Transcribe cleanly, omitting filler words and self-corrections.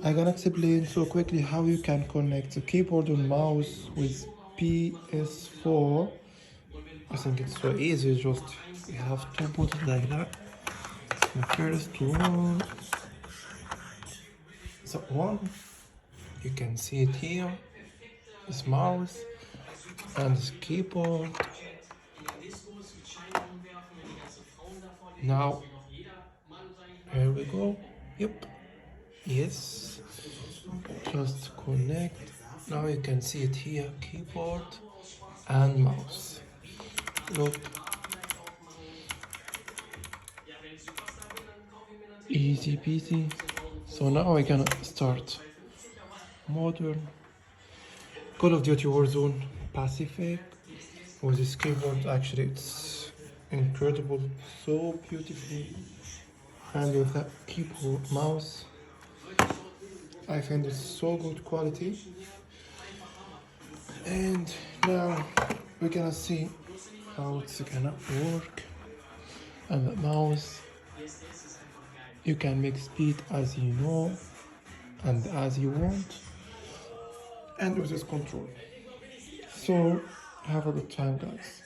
I'm gonna explain so quickly how you can connect the keyboard and mouse with ps4. I think it's so easy, just you have to put it like that. The first one, the one, you can see it here, this mouse and this keyboard. Now, here we go. Yep, yes, just connect. Now you can see it here, keyboard and mouse. Look, easy peasy. So now we're gonna start modern Call of Duty Warzone Pacific with this keyboard. Actually, it's incredible, so beautifully, and with that keyboard mouse, I find it's so good quality. And now we're gonna see how it's gonna work. And the mouse, you can make speed as you know and as you want, and with this control. So have a good time, guys.